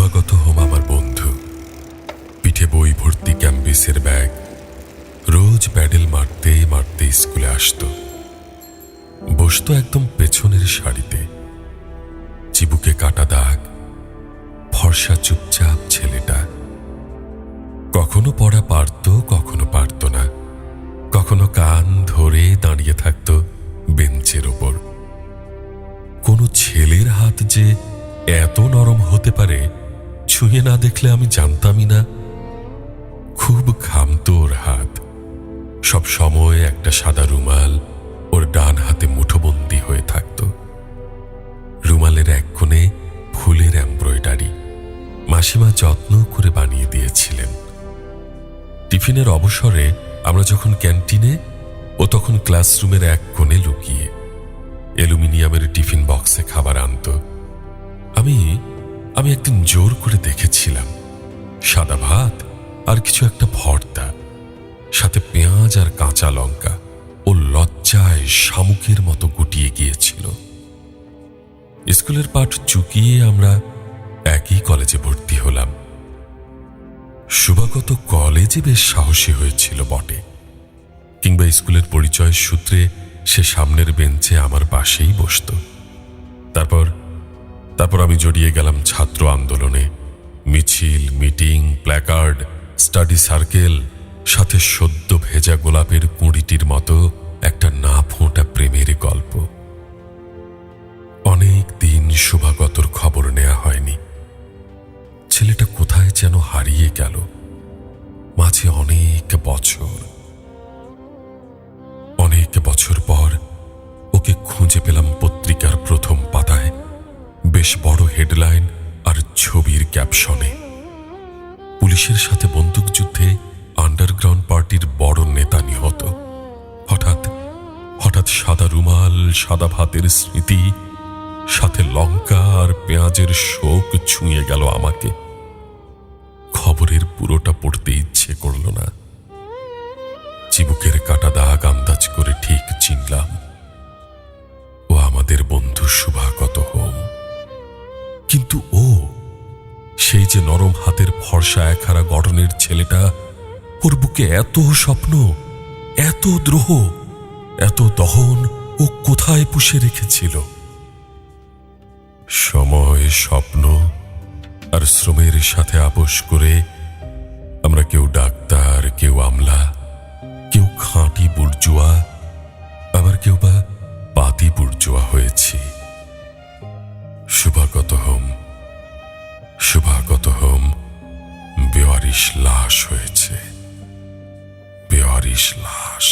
Shuvagata home আমার বন্ধু। পিঠে বই ভর্তি ক্যাম্বিসের ব্যাগ। রোজ প্যাডেল মারতে মারতে স্কুলে আসতো। বসতো একদম পেছনের সারিতে। চিবুকে কাটা দাগ, ফর্সা চুপচাপ ছেলেটা। কখনো পড়া পারত, কখনো পারত না। কখনো কান ধরে দাঁড়িয়ে থাকত বেঞ্চের ওপর। কোনো ছেলের হাত যে এত নরম হতে পারে ছুঁয়ে না দেখলে আমি জানতামই না। খুব ঘামতো ওর হাত। সব সময় একটা সাদা রুমাল ওর ডান হাতে মুঠোবন্দি হয়ে থাকত। রুমালের এক কোণে ফুলের এমব্রয়ডারি মাসিমা যত্ন করে বানিয়ে দিয়েছিলেন। টিফিনের অবসরে আমরা যখন ক্যান্টিনে, ও তখন ক্লাসরুমের এক কোণে লুকিয়ে অ্যালুমিনিয়ামের টিফিন বক্সে খাবার আনত। আমি একদিন জোর করে দেখেছিলাম সাদা ভাত আর কিছু একটা ভর্তা, সাথে পেঁয়াজ আর কাঁচা লঙ্কা। ও লজ্জায় শামুকের মতো গুটিয়ে গিয়েছিল। স্কুলের পাঠ চুকিয়ে আমরা একই কলেজে ভর্তি হলাম। শুভাগত কলেজে বেশ সাহসী হয়েছিল বটে, কিংবা স্কুলের পরিচয় সূত্রে সে সামনের বেঞ্চে আমার পাশেই বসত। তারপর আমি জড়িয়ে গেলাম ছাত্র আন্দোলনে। মিছিল, মিটিং, প্ল্যাকার্ড, স্টাডি সার্কেল, সাথে সদ্য ভেজা গোলাপের কুঁড়িটির মতো একটা না ফোঁটা প্রেমের গল্প। অনেক দিন শুভাগতর খবর নেওয়া হয়নি। ছেলেটা কোথায় যেন হারিয়ে গেল। মাঝে অনেক বছর পর ওকে খুঁজে পেলাম পত্রিকার প্রথম পাতায়, বেশ বড় হেডলাইন আর ছবির ক্যাপশনে। পুলিশের সাথে বন্দুকযুদ্ধে আন্ডারগ্রাউন্ড পার্টির বড় নেতা নিহত। হঠাৎ সাদা রুমাল, সাদা ভাতের স্মৃতি, সাথে লঙ্কা আর পেঁয়াজের শোক ছুঁয়ে গেল আমাকে। খবরের পুরোটা পড়তে ইচ্ছে করল না। চিবুকের কাটা দাগ আন্দাজ করে ঠিক চিনলাম ও আমাদের বন্ধু শুভাগত হোম। কিন্তু ও, সেই যে নরম হাতের ফর্সা একহারা গঠনের ছেলেটা, ওর বুকে এত স্বপ্ন, এত দ্রোহ, এত দহন ও কোথায় পুষে রেখেছিল? সময়, স্বপ্ন আর শ্রমের সাথে আপোষ করে আমরা কেউ ডাক্তার, কেউ আমলা, কেউ খাঁটি বুর্জুয়া, আবার কেউ বা পাতি বুর্জুয়া হয়েছি। শুভাগত হোম বেওয়ারিশ লাশ হয়েছে। বেওয়ারিশ লাশ।